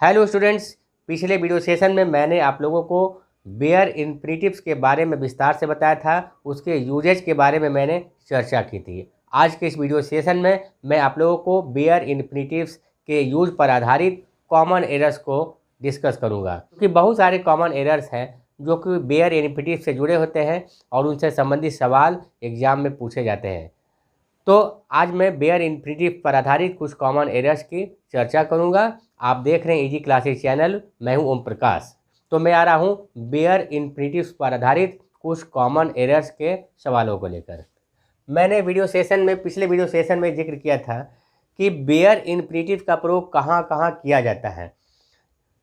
Hello students, पिछले video session में मैंने आप लोगों को बेयर इन्फिनिटिव्स के बारे में विस्तार से बताया था। उसके यूजेज के बारे में मैंने चर्चा की थी। आज के इस वीडियो सेशन में मैं आप लोगों को बेयर इन्फिनिटिव्स के यूज पर आधारित कॉमन एरर्स को डिस्कस करूंगा, क्योंकि बहुत सारे कॉमन एरर्स हैं जो कि बेयर इन्फिनिटिव से जुड़े होते हैं और उनसे संबंधित सवाल एग्जाम में पूछे जाते हैं। तो आज मैं बेयर इन्फिनिटिव पर आधारित कुछ कॉमन एरर्स की चर्चा करूंगा। आप देख रहे हैं इजी क्लासेस चैनल, मैं हूं ओम प्रकाश। तो मैं आ रहा हूं बेयर इन्फिनिटिव्स पर आधारित कुछ कॉमन एरर्स के सवालों को लेकर। मैंने पिछले वीडियो सेशन में जिक्र किया था कि बेयर इन्फिनिटिव का प्रयोग कहाँ कहाँ किया जाता है,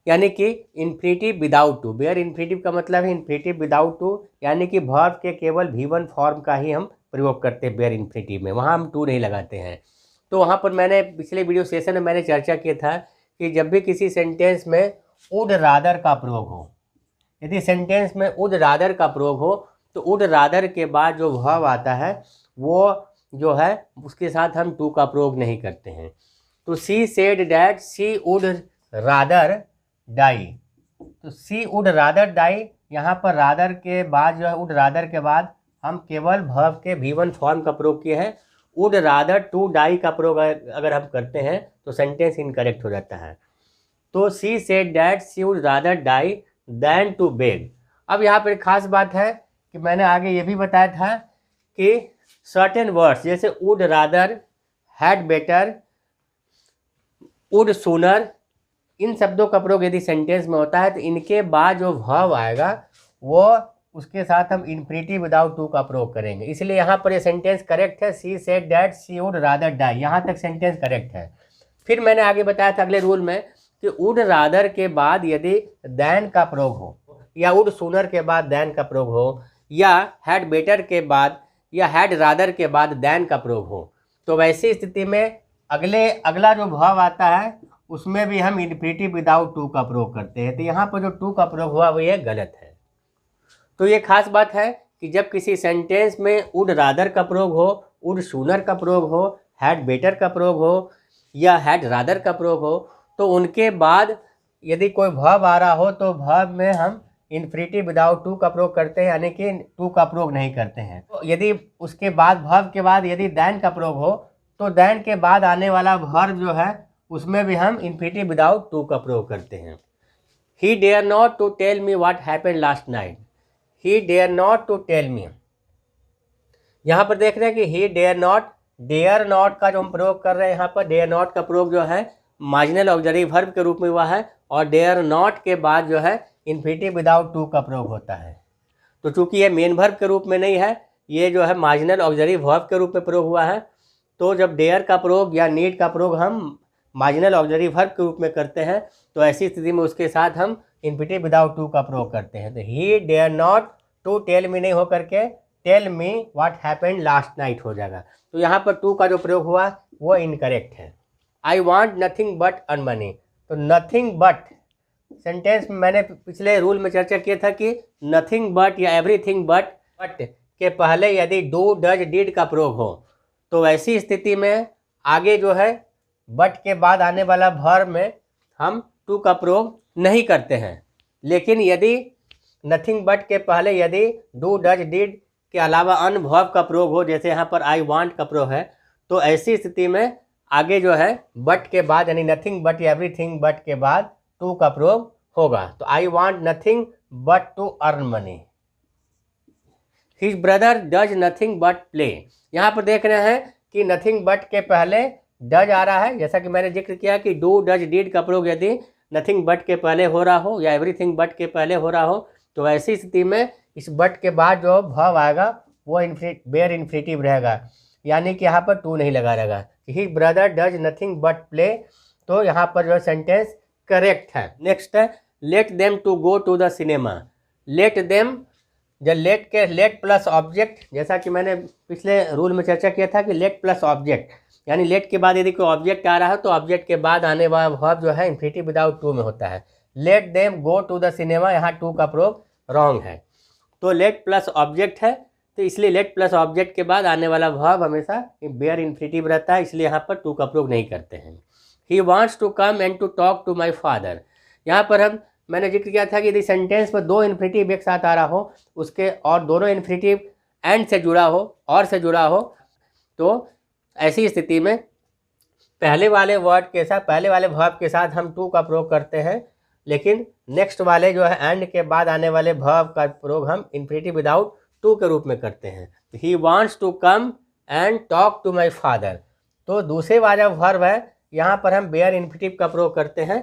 यानी कि infinitive without to. Bare infinitive का मतलब है इन्फिनिटिव विदाउट टू, यानी कि वर्ब के केवल V1 फॉर्म का ही हम प्रयोग करते हैं बेयर इन्फिनिटिव में, वहाँ हम टू नहीं लगाते हैं। तो वहाँ पर मैंने पिछले वीडियो सेशन में मैंने चर्चा किया था कि जब भी किसी सेंटेंस में वुड रादर का प्रयोग हो, यदि सेंटेंस में वुड रादर का प्रयोग हो तो वुड रादर के बाद जो वर्ब आता है वो जो है उसके साथ हम टू का प्रयोग नहीं करते हैं। तो she said that she would rather die, तो सी वुड रादर डाई, यहाँ पर रादर के बाद जो है वुड रादर के बाद हम केवल वर्ब के V1 फॉर्म का प्रयोग किए हैं। वुड रादर टू डाई का प्रयोग अगर हम करते हैं तो सेंटेंस इनकरेक्ट हो जाता है। तो she said that she would rather die than to beg. अब यहाँ पर एक खास बात है कि मैंने आगे ये भी बताया था कि सर्टेन वर्ड्स जैसे would rather, had better, would sooner, इन शब्दों का प्रयोग यदि सेंटेंस में होता है तो इनके बाद जो वर्ब आएगा वो उसके साथ हम इन्फिनिटिव विदाउट टू का प्रयोग करेंगे। इसलिए यहाँ पर ये सेंटेंस करेक्ट है, she said that she would rather die, यहाँ तक सेंटेंस करेक्ट है। फिर मैंने आगे बताया था अगले रूल में कि वुड रादर के बाद यदि दैन का प्रयोग हो, या वुड सूनर के बाद दैन का प्रयोग हो, या हैड बेटर के बाद या हैड रादर के बाद दैन का प्रयोग हो, तो वैसी स्थिति में अगला जो वर्ब आता है उसमें भी हम इन्फिनिटिव विदाउट टू का प्रयोग करते हैं। तो यहाँ पर जो टू का प्रयोग हुआ वो ये गलत है। तो ये खास बात है कि जब किसी सेंटेंस में वुड रादर का प्रयोग हो, वुड सूनर का प्रयोग हो, हैड बेटर का प्रयोग हो या हैड रादर का प्रयोग हो, तो उनके बाद यदि कोई वर्ब आ रहा हो तो वर्ब में हम इन्फिनिटिव विदाउट टू का प्रयोग करते हैं, यानी कि टू का प्रयोग नहीं करते हैं। तो यदि उसके बाद वर्ब के बाद यदि दैन का प्रयोग हो तो दैन के बाद आने वाला वर्ब जो है उसमें भी हम इन्फिनिटिव विदाउट टू का प्रयोग करते हैं। He dare not to tell me what happened last night, he dare not to tell me. यहाँ पर देख रहे हैं कि ही डेयर नॉट का जो हम प्रयोग कर रहे हैं, यहाँ पर डेयर नॉट का प्रयोग जो है मार्जिनल ऑक्सिलरी वर्ब के रूप में हुआ है और डेयर नॉट के बाद जो है इन्फिनिटिव विदाउट टू का प्रयोग होता है। तो चूंकि ये मेन वर्ब के रूप में नहीं है, ये जो है मार्जिनल ऑक्सिलरी वर्ब के रूप में प्रयोग हुआ है, तो जब डेयर का प्रयोग या नीड का प्रयोग हम मार्जिनल ऑक्सिलरी वर्ब के रूप में करते हैं तो ऐसी स्थिति में उसके साथ हम इन्फिनिटिव विदाउट टू का प्रयोग करते हैं। तो he dare not to tell me नहीं हो करके tell me what happened last night हो जाएगा। तो यहाँ पर टू का जो प्रयोग हुआ वो इनकरेक्ट है। आई want nothing but earn money, तो नथिंग बट सेंटेंस में मैंने पिछले रूल में चर्चा किया था कि नथिंग बट या एवरीथिंग बट के पहले यदि डू डज डिड का प्रयोग हो तो वैसी स्थिति में आगे जो है बट के बाद आने वाला वर्ब में हम टू का प्रयोग नहीं करते हैं। लेकिन यदि नथिंग बट के पहले यदि डू डज डिड के अलावा अन्य वर्ब का प्रयोग हो, जैसे यहाँ पर आई वांट का प्रयोग है, तो ऐसी स्थिति में आगे जो है बट के बाद यानी नथिंग बट या एवरीथिंग बट के बाद टू का प्रयोग होगा। तो I want nothing but to earn money. His brother does nothing but play, यहाँ पर देख रहे हैं कि नथिंग बट के पहले डज आ रहा है, जैसा कि मैंने जिक्र किया कि डू डज डिड का प्रयोग यदि नथिंग बट के पहले हो रहा हो या एवरीथिंग बट के पहले हो रहा हो तो ऐसी स्थिति में इस बट के बाद जो वर्ब आएगा वो बेयर इन्फिनिटिव रहेगा, यानी कि यहाँ पर टू नहीं लगा रहेगा। His brother does nothing but play, तो यहाँ पर जो सेंटेंस करेक्ट है। नेक्स्ट है let them to go to the cinema. Let them, जब लेट प्लस ऑब्जेक्ट, जैसा कि मैंने पिछले रूल में चर्चा किया था कि लेट प्लस ऑब्जेक्ट, यानी लेट के बाद यदि कोई ऑब्जेक्ट आ रहा है तो ऑब्जेक्ट के बाद आने वाला वर्ब जो है इन्फिनिटिव विदाउट टू में होता है। Let them go to the cinema, यहाँ टू का प्रयोग रॉन्ग है। तो लेट प्लस ऑब्जेक्ट है, तो इसलिए लेट प्लस ऑब्जेक्ट के बाद आने वाला वर्ब हमेशा बेयर इन्फिनिटिव रहता है, इसलिए यहाँ पर टू का प्रयोग नहीं करते हैं। He wants to come and to talk to my father. यहाँ पर मैंने जिक्र किया था कि यदि सेंटेंस में दो इन्फिनेटिव एक साथ आ रहा हो उसके और दोनों इन्फिनेटिव एंड से जुड़ा हो और से जुड़ा हो, तो ऐसी स्थिति में पहले वाले वर्ब के साथ हम टू का प्रयोग करते हैं, लेकिन नेक्स्ट वाले जो है एंड के बाद आने वाले वर्ब का प्रयोग हम इन्फिनेटिव विदाउट टू के रूप में करते हैं। He wants to come and talk to my father, तो दूसरे वाला वर्ब है यहाँ पर हम बेयर इन्फिनेटिव का प्रयोग करते हैं।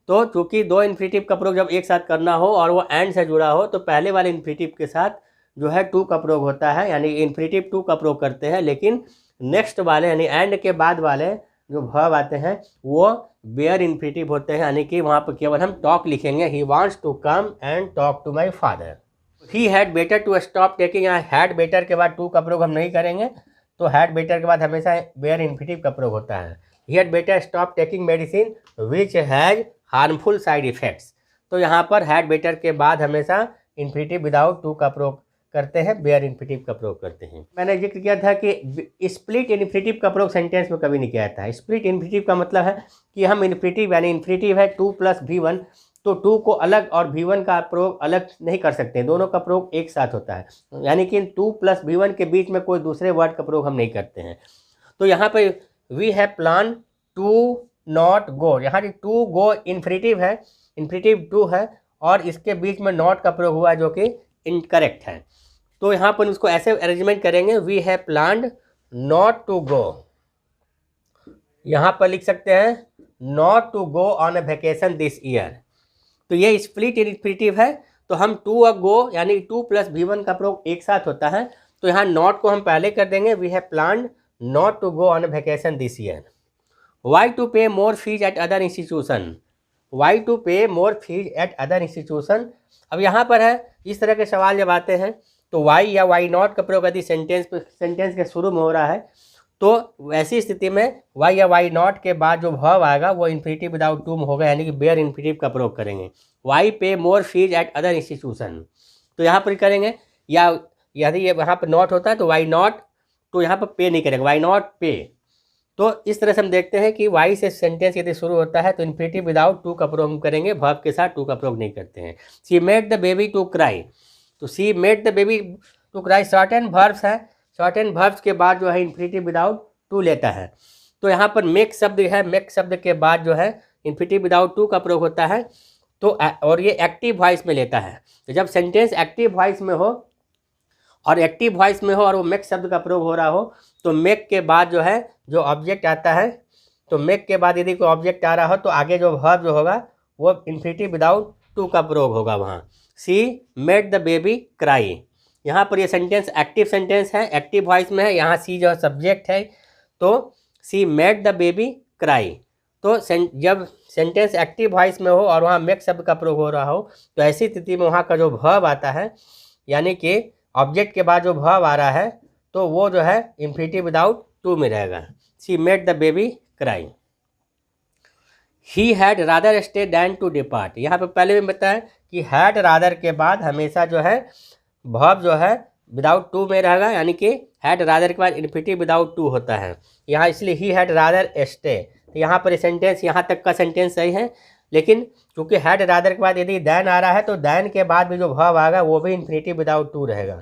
तो चूंकि दो इन्फिनेटिव का प्रयोग जब एक साथ करना हो और वो एंड से जुड़ा हो तो पहले वाले इन्फिनेटिव के साथ जो है टू का प्रयोग होता है, यानी इन्फिनेटिव टू का प्रयोग करते हैं, लेकिन नेक्स्ट वाले यानी एंड के बाद वाले जो वर्ब आते हैं वो बेयर इन्फिनेटिव होते हैं, यानी कि वहाँ पर केवल हम टॉक लिखेंगे। He wants to come and talk to my father. He had better to stop taking, यहाँ हैड बेटर के बाद टू का प्रयोग हम नहीं करेंगे, तो हैड बेटर के बाद हमेशा बेयर इन्फिनेटिव का प्रयोग होता है। ही had better stop taking medicine which has harmful side effects, तो यहाँ पर हैड बेटर के बाद हमेशा इन्फिनेटिव विदाउट टू का प्रयोग करते हैं, बेयर इन्फिनेटिव का प्रयोग करते हैं। मैंने जिक्र किया था कि स्प्लिट इन्फिनेटिव का प्रयोग सेंटेंस में कभी नहीं किया जाता है। स्प्लिट इन्फिनेटिव का मतलब है कि हम इन्फिनेटिव यानी इन्फिनेटिव है 2 + V1, तो 2 को अलग और V1 का प्रयोग अलग नहीं कर सकते, दोनों का प्रयोग एक साथ होता है, यानी कि 2 + V1 के बीच में कोई दूसरे वर्ड का प्रयोग हम नहीं करते हैं। तो यहाँ पर we have plan to not go, यहाँ टू गो इन्फिनेटिव है, इन्फिनेटिव टू है और इसके बीच में नॉट का प्रयोग हुआ है जो कि इनकरेक्ट है। तो यहाँ पर उसको ऐसे अरेंजमेंट करेंगे, we have planned not to go, यहाँ पर लिख सकते हैं not to go on a vacation this year. तो ये स्प्लिट इन्फिनेटिव है, तो हम टू अ गो यानी 2 + V1 का प्रयोग एक साथ होता है, तो यहाँ नॉट को हम पहले कर देंगे, we have planned not to go on a vacation this year. Why to pay more fees at other institution, why to pay more fees at other institution. अब यहाँ पर है इस तरह के सवाल जब आते हैं तो वाई या वाई नॉट का प्रयोग यदि सेंटेंस के शुरू में हो रहा है तो वैसी स्थिति में वाई या वाई नॉट के बाद जो वर्ब आएगा वो इन्फिनेटिव विदाउट टू में होगा, यानी कि बेयर इन्फिनेटिव का प्रयोग करेंगे। वाई पे more fees at other institution, तो यहाँ पर करेंगे, या यदि ये यहाँ पर नॉट होता है तो वाई नॉट, तो यहाँ पर पे नहीं करेंगे, वाई नॉट पे। तो इस तरह से हम देखते हैं कि वाई से सेंटेंस यदि शुरू होता है तो इन्फिनेटिव विदाउट टू का प्रयोग हम करेंगे, वर्ब के साथ टू का प्रयोग नहीं करते हैं। She made the baby to cry, तो she made the baby to cry short end verbs है, शॉर्ट एंड वर्ब्स के बाद जो है इन्फिनेटिव विदाउट टू लेता है। तो यहाँ पर मेक शब्द है, मेक शब्द के बाद जो है इन्फिनेटिव विदाउट टू का प्रयोग होता है, तो और ये एक्टिव वॉइस में लेता है। तो जब सेंटेंस एक्टिव वॉइस में हो और एक्टिव वॉइस में हो और वो मेक शब्द का प्रयोग हो रहा हो तो मेक के बाद जो है जो ऑब्जेक्ट आता है, तो मेक के बाद यदि कोई ऑब्जेक्ट आ रहा हो तो आगे जो वर्ब जो होगा वो इन्फिनेटिव विदाउट टू का प्रयोग होगा वहाँ। सी मेड द बेबी क्राई, यहाँ पर ये सेंटेंस एक्टिव सेंटेंस है, एक्टिव वॉइस में है, यहाँ सी जो सब्जेक्ट है, तो she made the baby cry. तो जब सेंटेंस एक्टिव वॉइस में हो और वहाँ मेक शब्द का प्रयोग हो रहा हो तो ऐसी स्थिति में वहाँ का जो वर्ब आता है, यानी कि ऑब्जेक्ट के बाद जो वर्ब आ रहा है तो वो जो है इन्फिनेटिव विदाउट टू में रहेगा। She made the baby cry. He had rather stay than to depart, यहाँ पे पहले भी बताया कि हैड रादर के बाद हमेशा जो है वर्ब जो है विदाउट टू में रहेगा, यानी कि हैड रादर के बाद इन्फिनेटिव विदाउट टू होता है यहाँ, इसलिए ही हैड रादर स्टे। तो यहाँ पर सेंटेंस यहाँ तक का सेंटेंस सही है, लेकिन क्योंकि हैड रादर के बाद यदि दैन आ रहा है तो दैन के बाद भी जो वर्ब आएगा वो भी इन्फिनेटिव विदाउट टू रहेगा,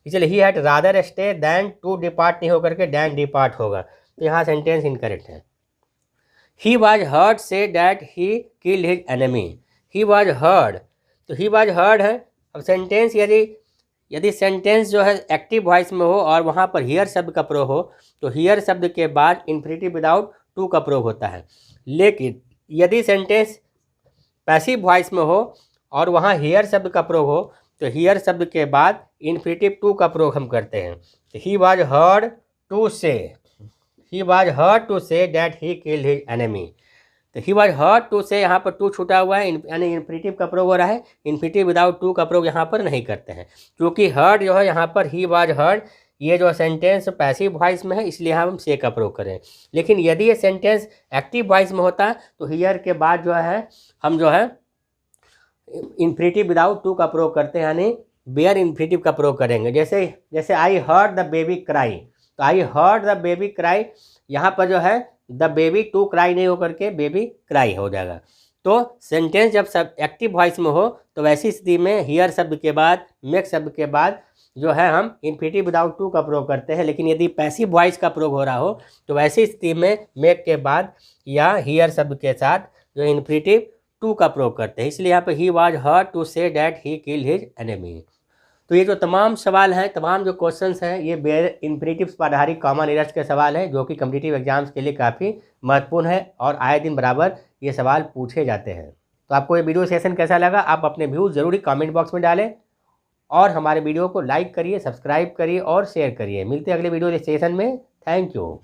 इसलिए he had rather stay than to depart नहीं होकर के दैन डिपार्ट होगा, तो यहाँ सेंटेंस इनकरेक्ट है। ही वॉज हर्ड से that he killed his enemy, he was heard, तो ही वॉज हर्ड है। अब सेंटेंस यदि सेंटेंस जो है एक्टिव वॉइस में हो और वहाँ पर हियर शब्द का प्रयोग हो तो हियर शब्द के बाद इन्फिनेटिव विदाउट टू का प्रयोग होता है, लेकिन यदि सेंटेंस पैसिव वॉइस में हो और वहाँ हियर शब्द का प्रयोग हो तो हियर शब्द के बाद इन्फिनेटिव टू का प्रयोग हम करते हैं। ही was heard to say, he was heard to say that he killed his enemy, तो ही वॉज हर्ड टू से यहाँ पर टू छूटा हुआ है, यानी इन्फिनेटिव का प्रयोग हो रहा है, इन्फिनेटिव विदाउट टू का प्रयोग यहाँ पर नहीं करते हैं, क्योंकि हर्ड जो है यहाँ पर ही वॉज हर्ड, ये जो सेंटेंस पैसिव वॉइस में है इसलिए हम से का प्रयोग करें। लेकिन यदि ये सेंटेंस एक्टिव वॉइस में होता है तो हियर के बाद जो है हम जो है इन्फिनेटिव विदाउट टू का प्रयोग करते हैं, यानी बेयर इन्फिनेटिव का प्रयोग करेंगे। जैसे I heard the baby cry, तो तो I heard the baby cry, यहाँ पर जो है द बेबी टू क्राई नहीं होकर के बेबी क्राई हो जाएगा। तो सेंटेंस जब सब एक्टिव वॉइस में हो तो वैसी स्थिति में हियर शब्द के बाद, मेक शब्द के बाद जो है हम इन्फिनिटिव विदाउट टू का प्रयोग करते हैं। लेकिन यदि पैसिव वॉइस का प्रयोग हो रहा हो तो वैसी स्थिति में मेक के बाद या हियर शब्द के साथ जो इन्फिनिटिव टू का प्रयोग करते हैं। इसलिए यहाँ पे he was heard to say that he kill his enemy. तो ये जो तमाम सवाल हैं, तमाम जो क्वेश्चंस हैं, ये बेयर इन्फिनिटिव्स पर आधारित कॉमन एरर्स के सवाल हैं जो कि कॉम्पिटिटिव एग्जाम्स के लिए काफ़ी महत्वपूर्ण है और आए दिन बराबर ये सवाल पूछे जाते हैं। तो आपको ये वीडियो सेशन कैसा लगा, आप अपने व्यूज़ ज़रूरी कमेंट बॉक्स में डालें और हमारे वीडियो को लाइक करिए, सब्सक्राइब करिए और शेयर करिए। मिलते हैं अगले वीडियो सेशन में। Thank you.